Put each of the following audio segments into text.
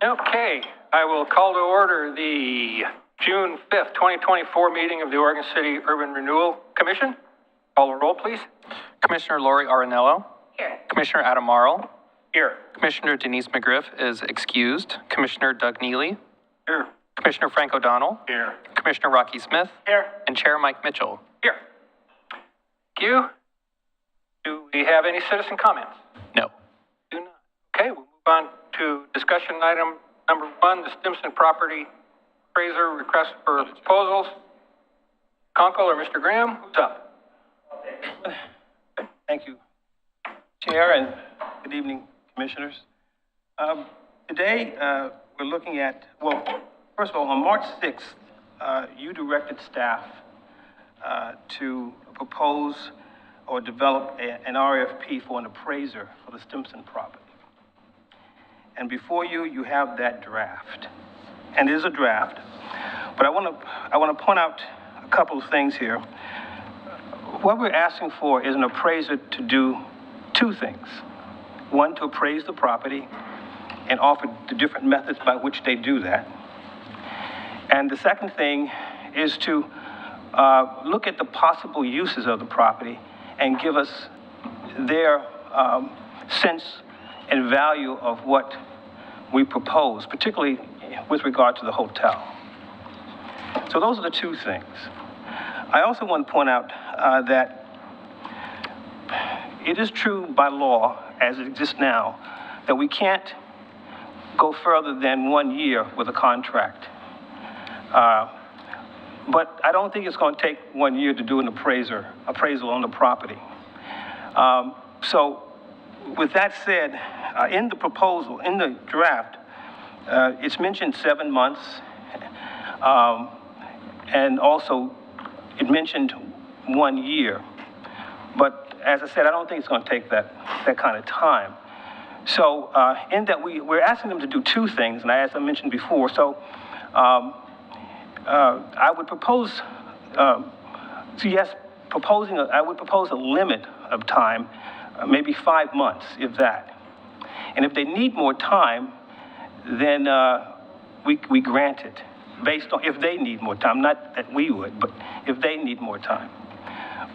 Okay, I will call to order the June 5th, 2024 meeting of the Oregon City Urban Renewal Commission. Call the roll, please. Commissioner Lori Arenello. Here. Commissioner Adam Marl. Here. Commissioner Denise McGriff is excused. Commissioner Doug Neely. Here. Commissioner Frank O'Donnell. Here. Commissioner Rocky Smith. Here. And Chair Mike Mitchell. Here. Thank you. Do we have any citizen comments? No. Do not. Okay, we'll move on to discussion item number 1, the Stimson property appraiser request for proposals. Conkle or Mr. Graham, who's up? Thank you, Chair, and good evening, Commissioners. Today, we're looking at, well, first of all, on March 6th, you directed staff to propose or develop an RFP for an appraiser for the Stimson property. And before you, you have that draft. And it is a draft. But I want to point out a couple of things here. What we're asking for is an appraiser to do two things. One, to appraise the property and offer the different methods by which they do that. And the second thing is to look at the possible uses of the property and give us their sense and value of what we propose, particularly with regard to the hotel. So those are the two things. I also want to point out that it is true by law, as it exists now, that we can't go further than 1 year with a contract. But I don't think it's going to take 1 year to do an appraisal on the property. So with that said, in the proposal, in the draft, it's mentioned 7 months, and also it mentioned 1 year. But as I said, I don't think it's going to take that kind of time. So in that we're asking them to do two things, and as I mentioned before, so I would propose, I would propose a limit of time, maybe 5 months, if that. And if they need more time, then we grant it, based on if they need more time. Not that we would, but if they need more time.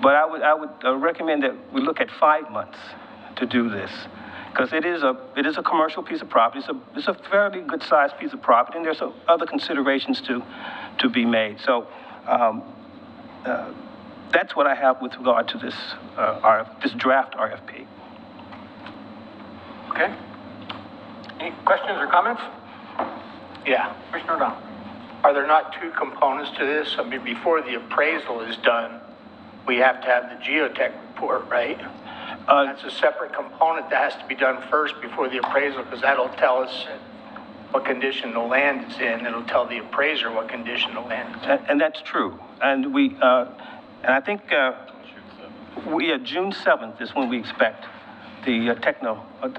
But I would recommend that we look at 5 months to do this, because it is a commercial piece of property. It's a fairly good sized piece of property, and there's some other considerations to be made. So that's what I have with regard to this this draft RFP. Okay. Any questions or comments? Yeah, Commissioner O'Donnell. Are there not two components to this? I mean, before the appraisal is done, we have to have the geotech report, right? That's a separate component that has to be done first before the appraisal, because that'll tell us what condition the land is in. It'll tell the appraiser what condition the land is in. And that's true. And and I think June 7th is when we expect the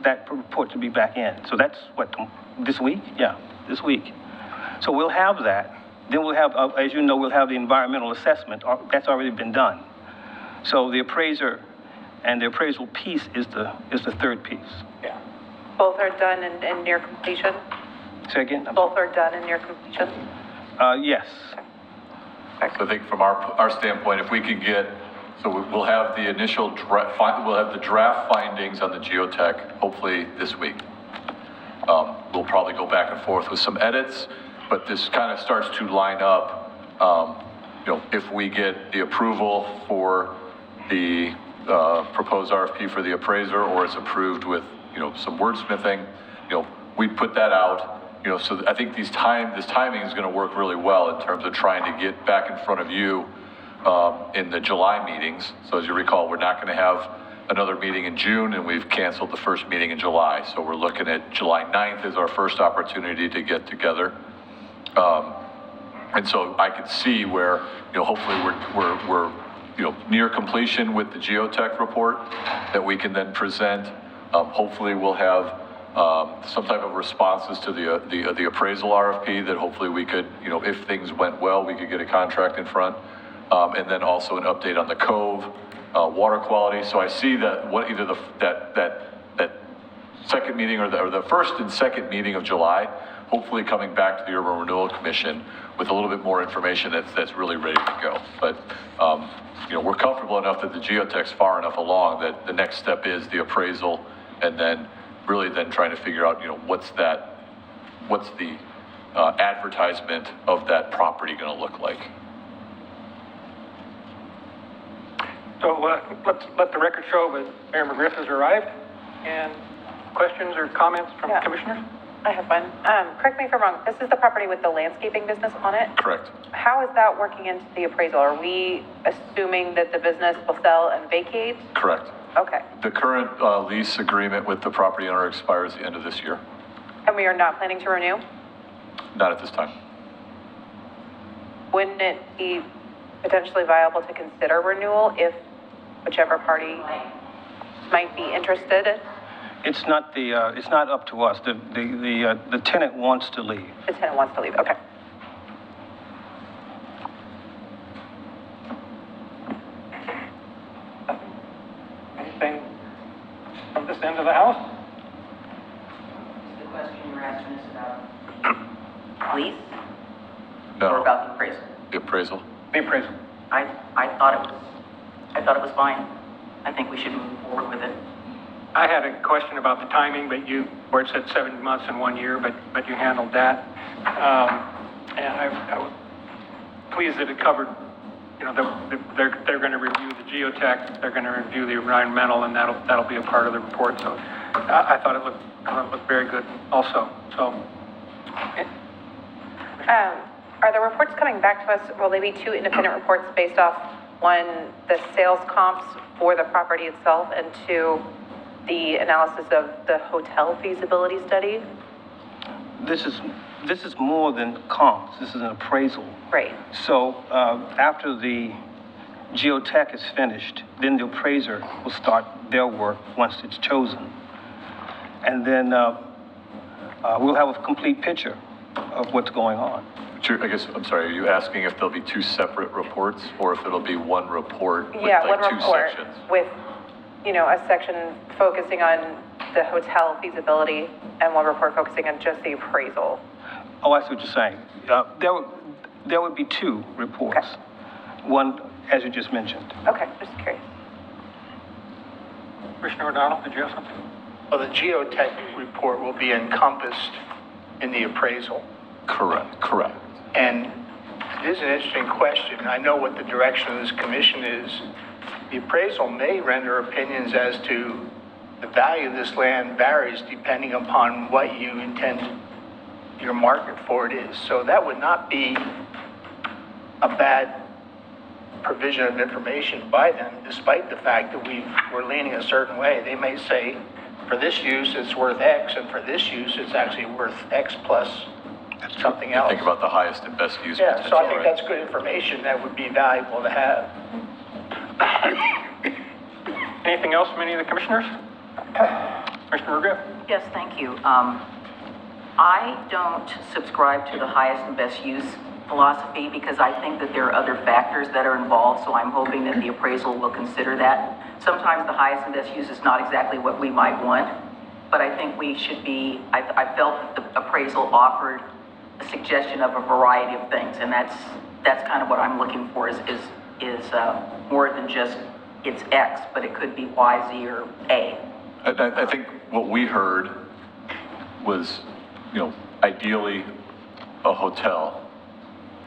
that report to be back in. So that's what, this week? Yeah, this week. So we'll have that. Then we'll have, as you know, we'll have the environmental assessment. That's already been done. So the appraiser and the appraisal piece is the third piece. Yeah. Both are done and near completion? Say again? Both are done and near completion? Yes. So I think from our standpoint, if we could get, so we'll have the initial draft, we'll have the draft findings on the geotech, hopefully this week. We'll probably go back and forth with some edits, but this kind of starts to line up, if we get the approval for the proposed RFP for the appraiser, or it's approved with, some wordsmithing, we put that out. So I think this timing is going to work really well in terms of trying to get back in front of you in the July meetings. So as you recall, we're not going to have another meeting in June, and we've canceled the first meeting in July. So we're looking at July 9th as our first opportunity to get together. And so I could see where, hopefully we're near completion with the geotech report that we can then present. Hopefully we'll have some type of responses to the appraisal RFP that hopefully we could, if things went well, we could get a contract in front. And then also an update on the Cove, water quality. So I see that either that second meeting or the first and second meeting of July, hopefully coming back to the Urban Renewal Commission with a little bit more information that's really ready to go. But, you know, we're comfortable enough that the geotech's far enough along that the next step is the appraisal, and then really then trying to figure out, you know, what's the advertisement of that property going to look like. So let's let the record show that Mayor McGriff has arrived. And questions or comments from Yeah. commissioners? I have one. Correct me if I'm wrong, this is the property with the landscaping business on it? Correct. How is that working into the appraisal? Are we assuming that the business will sell and vacate? Correct. Okay. The current lease agreement with the property owner expires the end of this year. And we are not planning to renew? Not at this time. Wouldn't it be potentially viable to consider renewal if whichever party might be interested? It's not up to us. The tenant wants to leave. The tenant wants to leave, okay. Anything from this end of the house? The question you were asking is about lease or No, about the appraisal? the appraisal. The appraisal. I thought it was fine. I think we should move forward with it. I had a question about the timing, but where it said 7 months and 1 year, but you handled that. And I was pleased that it covered, you know, they're going to review the geotech, they're going to review the environmental, and that'll be a part of the report. So I thought it looked very good also. So. Are the reports coming back to us, will they be two independent reports based off, one, the sales comps for the property itself, and two, the analysis of the hotel feasibility study? This is more than comps. This is an appraisal. Right. So after the geotech is finished, then the appraiser will start their work once it's chosen. And then we'll have a complete picture of what's going on. I guess, I'm sorry, are you asking if there'll be two separate reports or if it'll be one report with Yeah, like one two report sections? with, you know, a section focusing on the hotel feasibility and one report focusing on just the appraisal. Oh, I see what you're saying. There would be two reports. Okay. One, as you just mentioned. Okay, just curious. Commissioner O'Donnell, did you have something? Well, the geotech report will be encompassed in the appraisal. Correct. And it is an interesting question. I know what the direction of this commission is. The appraisal may render opinions as to the value of this land varies depending upon what you intend your market for it is. So that would not be a bad provision of information by them, despite the fact that we're leaning a certain way. They may say, for this use, it's worth X, and for this use, it's actually worth X plus something else. Think about the highest and best use Yeah, potential, so I think right? that's good information that would be valuable to have. Anything else from any of the commissioners? Commissioner McGriff? Yes, thank you. I don't subscribe to the highest and best use philosophy because I think that there are other factors that are involved, so I'm hoping that the appraisal will consider that. Sometimes the highest and best use is not exactly what we might want, but I think we should be, I felt that the appraisal offered a suggestion of a variety of things, and that's kind of what I'm looking for is more than just it's X, but it could be Y, Z, or A. I think what we heard was, you know, ideally a hotel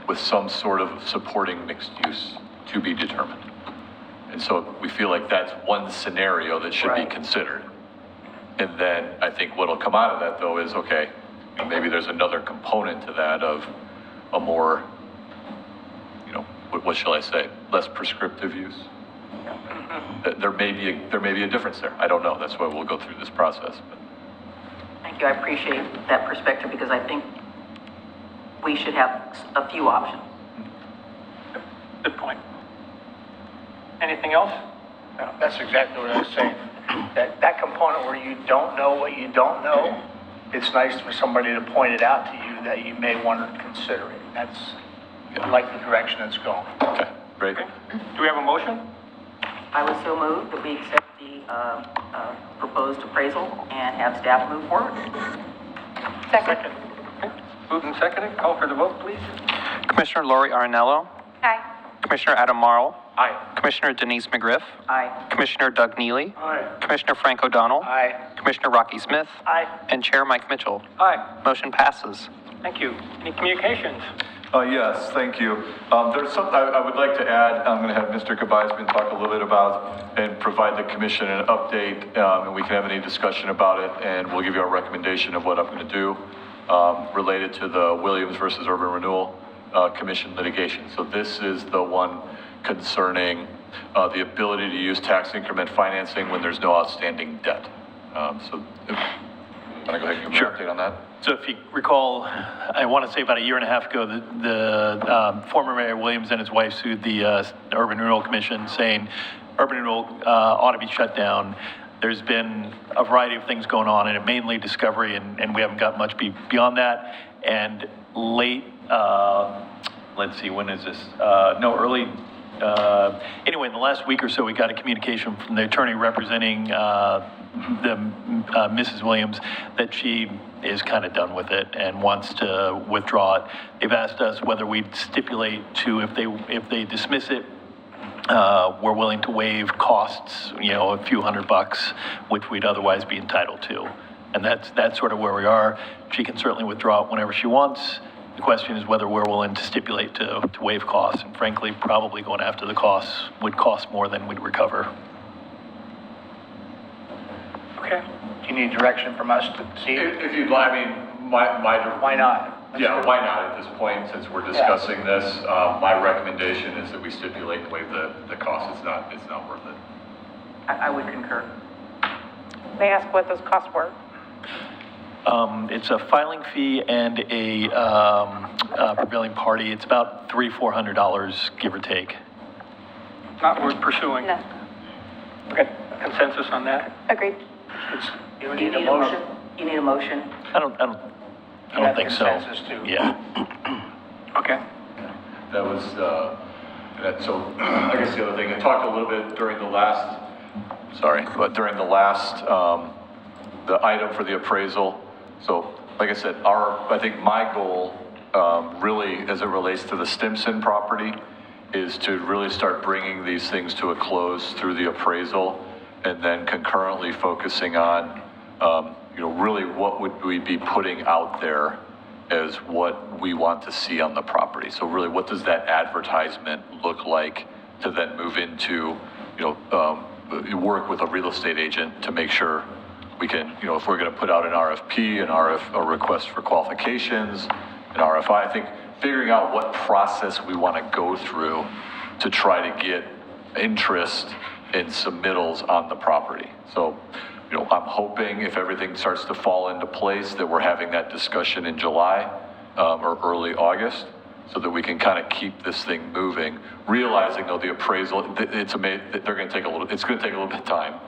with some sort of supporting mixed use to be determined. And so we feel like that's one scenario that should be Right. considered. And then I think what'll come out of that though is, okay, maybe there's another component to that of a more, you know, what shall I say, less prescriptive use. There may be a difference there. I don't know. That's why we'll go through this process. But. Thank you. I appreciate that perspective because I think we should have a few options. Good point. Anything else? No, that's exactly what I was saying. That component where you don't know what you don't know, it's nice for somebody to point it out to you that you may want to consider it. I like the direction it's going. Okay, great. Okay. Do we have a motion? I would so move that we accept the proposed appraisal and have staff move forward. Second. Okay. Moved and seconded, call for the vote, please. Commissioner Lori Arnello, Aye. Commissioner Adam Marl, Aye. Commissioner Denise McGriff, Aye. Commissioner Doug Neely, Aye. Commissioner Frank O'Donnell, Aye. Commissioner Rocky Smith, Aye. and Chair Mike Mitchell. Aye. Motion passes. Thank you. Any communications? Yes, thank you. There's something I would like to add. I'm going to have Mr. Kabizman talk a little bit about and provide the commission an update, and we can have any discussion about it, and we'll give you our recommendation of what I'm going to do related to the Williams versus Urban Renewal Commission litigation. So this is the one concerning the ability to use tax increment financing when there's no outstanding debt. So, want to go ahead and give me an update on that? So if you recall, I want to say about a year and a half ago, the former Mayor Williams and his wife sued the Urban Renewal Commission saying Urban Renewal ought to be shut down. There's been a variety of things going on, and it mainly discovery, and we haven't got much beyond that. And late, let's see, when is this? Early, anyway, in the last week or so, we got a communication from the attorney representing Mrs. Williams that she is kind of done with it and wants to withdraw it. They've asked us whether we'd stipulate to, if they dismiss it, we're willing to waive costs, a few $100, which we'd otherwise be entitled to. And that's sort of where we are. She can certainly withdraw it whenever she wants. The question is whether we're willing to stipulate to waive costs, and frankly, probably going after the costs would cost more than we'd recover. Okay. Do you need direction from us to see? If you'd like, I mean, Why not? Yeah, why not at this point, since we're discussing this? My recommendation is that we stipulate and waive the cost. It's not worth it. I would concur. May I ask what those costs were? It's a filing fee and a prevailing party. It's about $300-400, give or take. Not worth pursuing. No. Okay, consensus on that? Agreed. You Do you need a motion? You need a motion? I don't have think so. consensus too. Yeah. Okay. That was, so I guess the other thing, I talked a little bit during the last, the item for the appraisal. So, like I said, I think my goal, really, as it relates to the Stimson property, is to really start bringing these things to a close through the appraisal, and then concurrently focusing on, really what would we be putting out there as what we want to see on the property. So really, what does that advertisement look like to then move into, work with a real estate agent to make sure we can, if we're going to put out an RFP, a request for qualifications, an RFI, I think figuring out what process we want to go through to try to get interest and submittals on the property. So, I'm hoping if everything starts to fall into place that we're having that discussion in July or early August, so that we can kind of keep this thing moving, realizing though the appraisal, it's going to take a little bit of time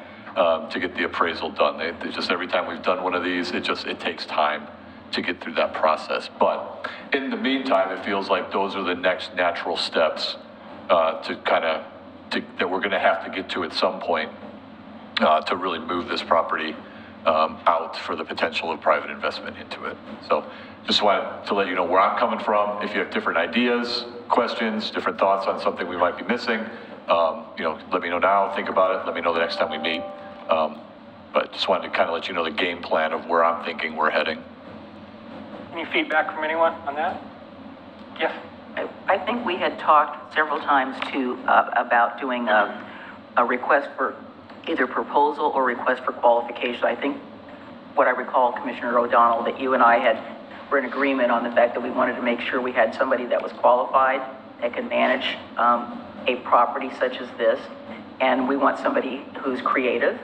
to get the appraisal done. They just, every time we've done one of these, it takes time to get through that process. But in the meantime, it feels like those are the next natural steps that we're going to have to get to at some point to really move this property out for the potential of private investment into it. So just wanted to let you know where I'm coming from. If you have different ideas, questions, different thoughts on something we might be missing, let me know now, think about it, let me know the next time we meet. But just wanted to kind of let you know the game plan of where I'm thinking we're heading. Any feedback from anyone on that? Yes? I think we had talked several times too about doing a request for either proposal or request for qualification. I think what I recall, Commissioner O'Donnell, that you and I were in agreement on the fact that we wanted to make sure we had somebody that was qualified, that could manage a property such as this. And we want somebody who's creative,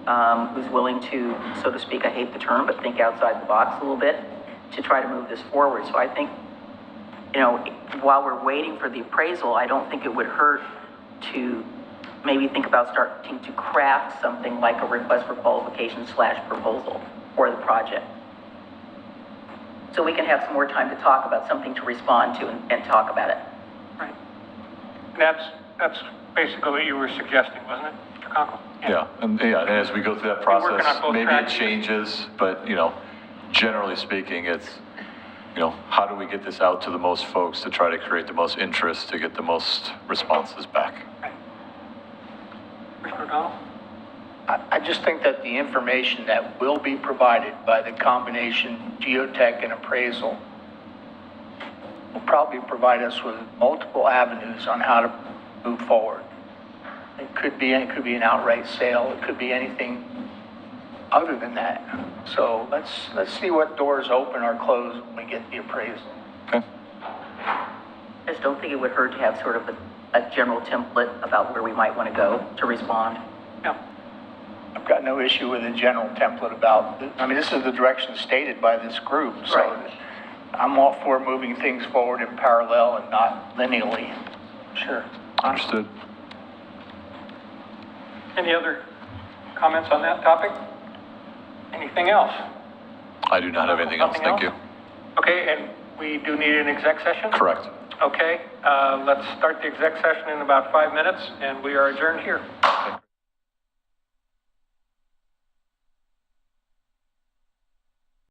who's willing to, so to speak, I hate the term, but think outside the box a little bit to try to move this forward. So I think, while we're waiting for the appraisal, I don't think it would hurt to maybe think about starting to craft something like a request for qualification / proposal for the project. So we can have some more time to talk about something to respond to and talk about it. Right. That's basically what you were suggesting, wasn't it, Mr. Conkle? Yeah, and as we go through that working on process, both maybe it tracks. changes, but, generally speaking, it's, how do we get this out to the most folks to try to create the most interest, to get the most responses back? Commissioner O'Donnell? I just think that the information that will be provided by the combination geotech and appraisal will probably provide us with multiple avenues on how to move forward. It could be an outright sale. It could be anything other than that. So let's see what doors open or close when we get the appraisal. Okay. I just don't think it would hurt to have sort of a general template about where we might want to go to respond. Yeah. I've got no issue with a general template about, this is the direction stated by this group. So Right. I'm all for moving things forward in parallel and not linearly. Sure. Understood. Any other comments on that topic? Anything else? I do not have anything else, Nothing thank you. else? Okay, and we do need an exec session? Correct. Okay, let's start the exec session in about 5 minutes, and we are adjourned here. Okay.